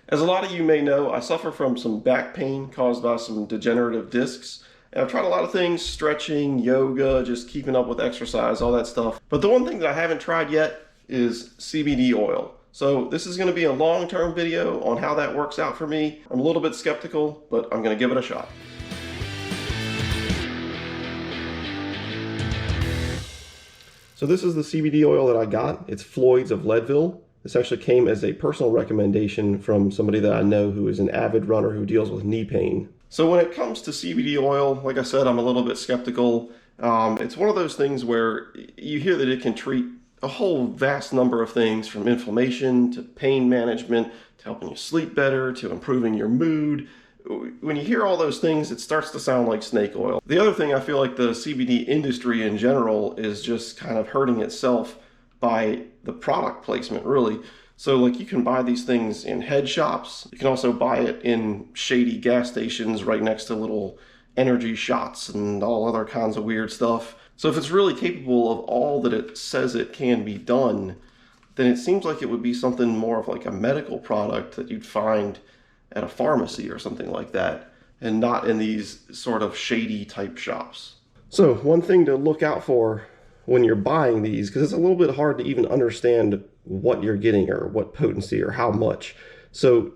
As a lot of you may know, I suffer from some back pain caused by some degenerative discs. And I've tried a lot of things, stretching, yoga, just keeping up with exercise, all that stuff. But the one thing that I haven't tried yet is CBD oil. So this is going to be a long-term video on how that works out for me. I'm a little bit skeptical, but I'm going to give it a shot. So this is the CBD oil that I got. It's Floyd's of Leadville. This actually came as a personal recommendation from somebody that I know who is an avid runner who deals with knee pain. So when it comes to CBD oil, like I said, I'm a little bit skeptical. It's one of those things where you hear that it can treat a whole vast number of things, from inflammation to pain management to helping you sleep better to improving your mood. When you hear all those things, it starts to sound like snake oil. The other thing, I feel like the CBD industry in general is just kind of hurting itself by the product placement, really. So like, you can buy these things in head shops. You can also buy it in shady gas stations right next to little energy shots and all other kinds of weird stuff. So if it's really capable of all that it says it can be done, then it seems like it would be something more of like a medical product that you'd find at a pharmacy or something like that, and not in these sort of shady type shops. So one thing to look out for when you're buying these, because it's a little bit hard to even understand what you're getting or what potency or how much. So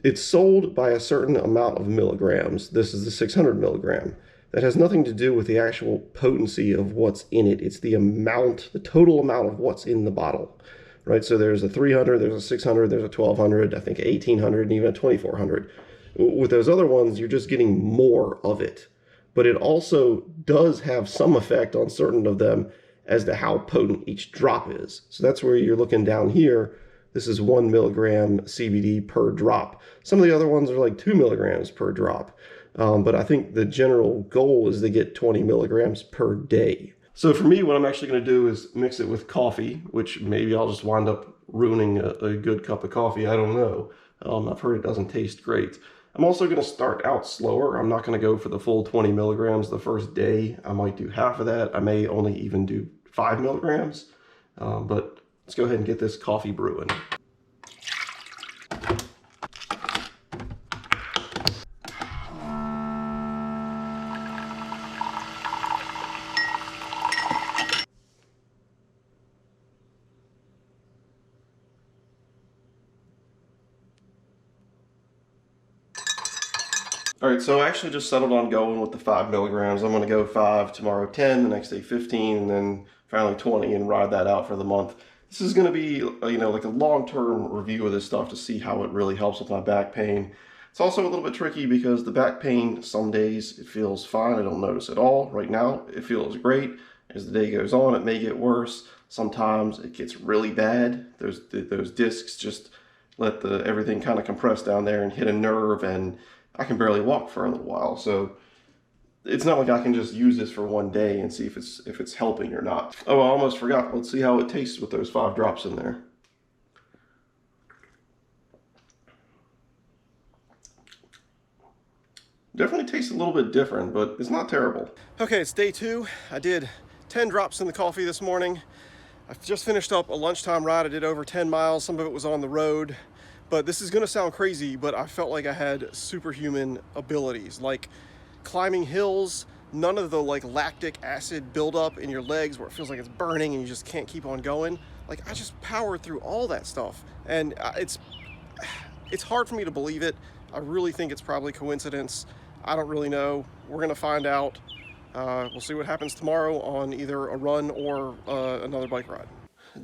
it's sold by a certain amount of milligrams. This is the 600 milligram. That has nothing to do with the actual potency of what's in it. It's the amount, the total amount of what's in the bottle, right? So there's a 300, there's a 600, there's a 1200, I think 1800, and even a 2400. With those other ones, you're just getting more of it. But it also does have some effect on certain of them as to how potent each drop is. So that's where you're looking down here. This is 1 milligram CBD per drop. Some of the other ones are like 2 milligrams per drop. But I think the general goal is to get 20 milligrams per day. So for me, what I'm actually going to do is mix it with coffee, which maybe I'll just wind up ruining a good cup of coffee. I don't know. I've heard it doesn't taste great. I'm also going to start out slower. I'm not going to go for the full 20 milligrams the first day. I might do half of that. I may only even do 5 milligrams. But let's go ahead and get this coffee brewing. All right, so I actually just settled on going with the 5 milligrams. I'm going to go 5, tomorrow 10, the next day 15, and then finally 20, and ride that out for the month. This is going to be, like a long-term review of this stuff to see how it really helps with my back pain. It's also a little bit tricky because the back pain, some days it feels fine. I don't notice at all. Right now, it feels great. As the day goes on, it may get worse. Sometimes it gets really bad. Those discs just let everything kind of compress down there and hit a nerve, and I can barely walk for a little while. So it's not like I can just use this for one day and see if it's helping or not. Oh, I almost forgot. Let's see how it tastes with those 5 drops in there. Definitely tastes a little bit different, but it's not terrible. Okay, it's day 2. I did 10 drops in the coffee this morning. I've just finished up a lunchtime ride. I did over 10 miles. Some of it was on the road. But this is gonna sound crazy, but I felt like I had superhuman abilities, like climbing hills, none of the like lactic acid buildup in your legs where it feels like it's burning and you just can't keep on going. Like, I just powered through all that stuff. And it's hard for me to believe it. I really think it's probably coincidence. I don't really know. We're gonna find out. We'll see what happens tomorrow on either a run or another bike ride.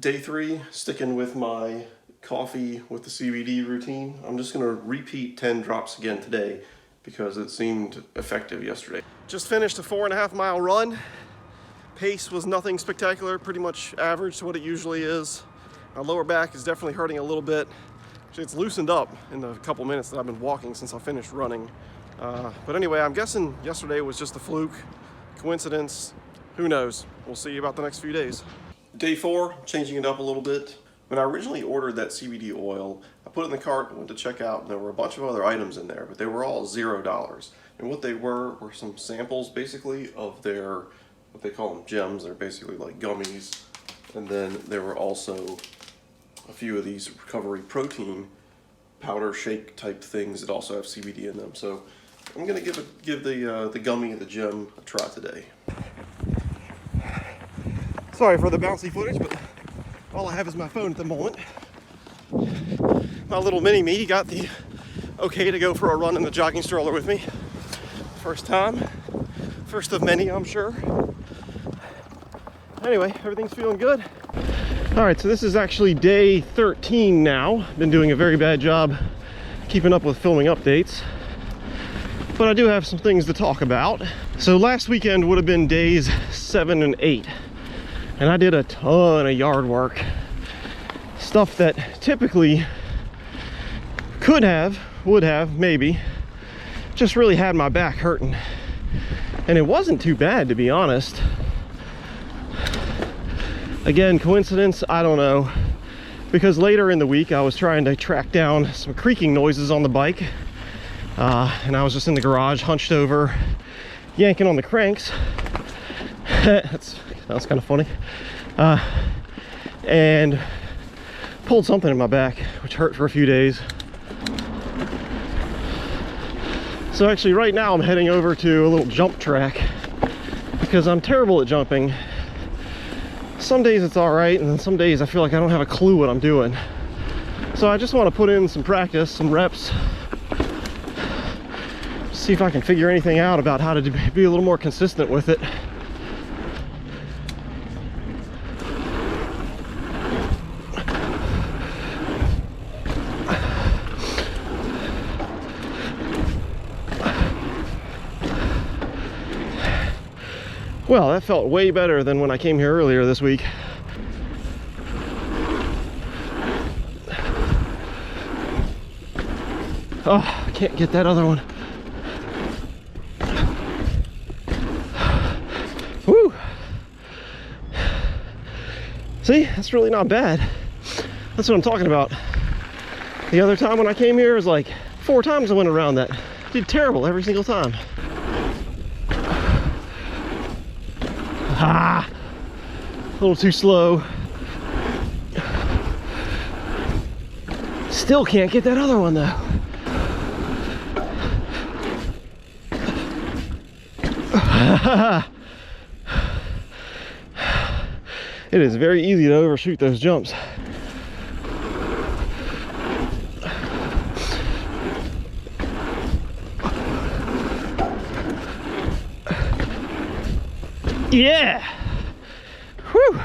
Day 3, sticking with my coffee with the CBD routine. I'm just going to repeat 10 drops again today because it seemed effective yesterday. Just finished a 4.5 mile run. Pace was nothing spectacular, pretty much average to what it usually is. My lower back is definitely hurting a little bit. Actually, it's loosened up in the couple minutes that I've been walking since I finished running. But anyway, I'm guessing yesterday was just a fluke, coincidence, who knows. We'll see about the next few days. Day 4, changing it up a little bit. When I originally ordered that CBD oil, I put it in the cart and went to check out, and there were a bunch of other items in there, but they were all $0. And what they were some samples, basically, of their, what they call them, gems. They're basically like gummies. And then there were also a few of these recovery protein powder shake type things that also have CBD in them. So I'm gonna give the gummy and the gem a try today. Sorry for the bouncy footage, but all I have is my phone at the moment. My little mini-me got the okay to go for a run in the jogging stroller with me. First time. First of many, I'm sure. Anyway, everything's feeling good. All right, so this is actually day 13 now. Been doing a very bad job keeping up with filming updates, but I do have some things to talk about. So last weekend would have been days 7 and 8, and I did a ton of yard work. Stuff that typically would have, maybe, just really had my back hurting. And it wasn't too bad, to be honest. Again, coincidence? I don't know. Because later in the week, I was trying to track down some creaking noises on the bike. And I was just in the garage, hunched over, yanking on the cranks. That was kind of funny. And pulled something in my back, which hurt for a few days. So actually right now I'm heading over to a little jump track because I'm terrible at jumping. Some days it's all right, and then some days I feel like I don't have a clue what I'm doing. So I just want to put in some practice, some reps, see if I can figure anything out about how to be a little more consistent with it. Well, that felt way better than when I came here earlier this week. Oh, I can't get that other one. Woo! See, that's really not bad. That's what I'm talking about. The other time when I came here, it was like 4 times I went around that. Did terrible every single time. Ah, a little too slow. Still can't get that other one though. It is very easy to overshoot those jumps. Yeah! Whew!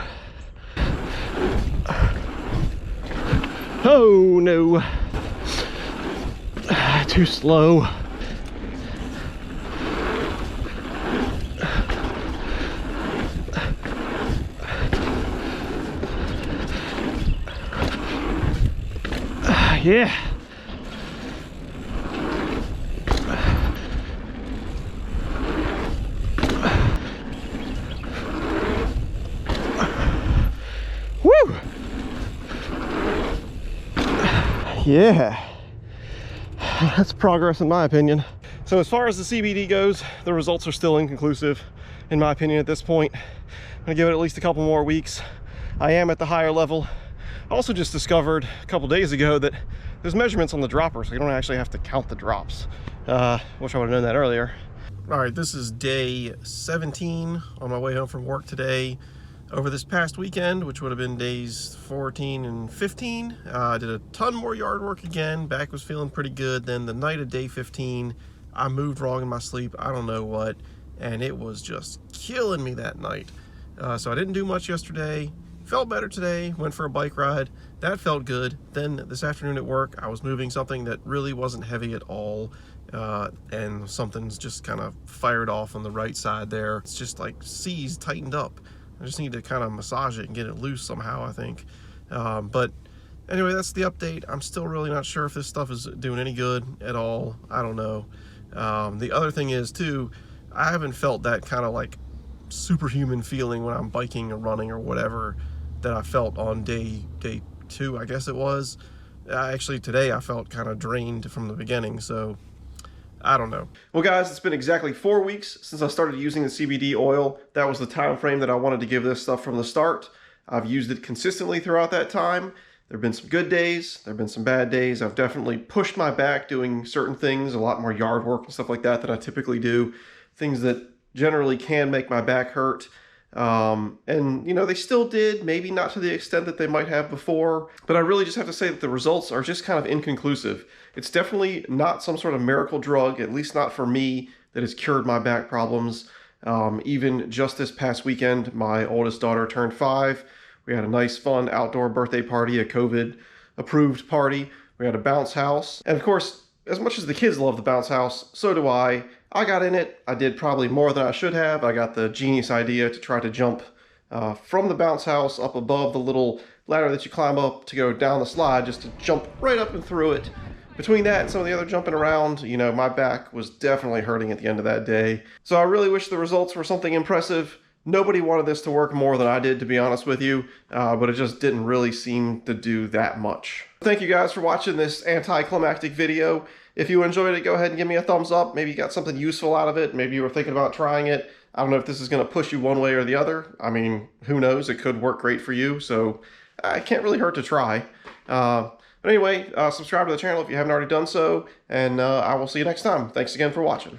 Oh no! Too slow. Yeah. Woo! Yeah. That's progress in my opinion. So as far as the CBD goes, the results are still inconclusive in my opinion at this point. I'm gonna give it at least a couple more weeks. I am at the higher level. I also just discovered a couple days ago that there's measurements on the dropper, so you don't actually have to count the drops. Wish I would have known that earlier. All right, this is day 17 on my way home from work today. Over this past weekend, which would have been days 14 and 15, I did a ton more yard work again. Back was feeling pretty good. Then the night of day 15, I moved wrong in my sleep, I don't know what, and it was just killing me that night. So I didn't do much yesterday. Felt better today, went for a bike ride. That felt good. Then this afternoon at work, I was moving something that really wasn't heavy at all. And something's just kind of fired off on the right side there. It's just like C's tightened up. I just need to kind of massage it and get it loose somehow, I think. But anyway, that's the update. I'm still really not sure if this stuff is doing any good at all. I don't know. The other thing is too, I haven't felt that kind of like superhuman feeling when I'm biking or running or whatever that I felt on day 2, I guess it was. Actually today I felt kind of drained from the beginning, so I don't know. Well guys, it's been exactly 4 weeks since I started using the CBD oil. That was the time frame that I wanted to give this stuff from the start. I've used it consistently throughout that time, There have been some good days, there have been some bad days. I've definitely pushed my back doing certain things, a lot more yard work and stuff like that than I typically do. Things that generally can make my back hurt. And, you know, they still did, maybe not to the extent that they might have before. But I really just have to say that the results are just kind of inconclusive. It's definitely not some sort of miracle drug, at least not for me, that has cured my back problems. Even just this past weekend, my oldest daughter turned 5. We had a nice, fun outdoor birthday party, a COVID-approved party. We had a bounce house. And of course, as much as the kids love the bounce house, so do I. I got in it. I did probably more than I should have. I got the genius idea to try to jump from the bounce house up above the little ladder that you climb up to go down the slide, just to jump right up and through it. Between that and some of the other jumping around, you know, my back was definitely hurting at the end of that day. So I really wish the results were something impressive. Nobody wanted this to work more than I did, to be honest with you, but it just didn't really seem to do that much. Thank you guys for watching this anticlimactic video. If you enjoyed it, go ahead and give me a thumbs up. Maybe you got something useful out of it. Maybe you were thinking about trying it. I don't know if this is going to push you one way or the other. I mean, who knows? It could work great for you, so it can't really hurt to try. But anyway, subscribe to the channel if you haven't already done so, and I will see you next time. Thanks again for watching.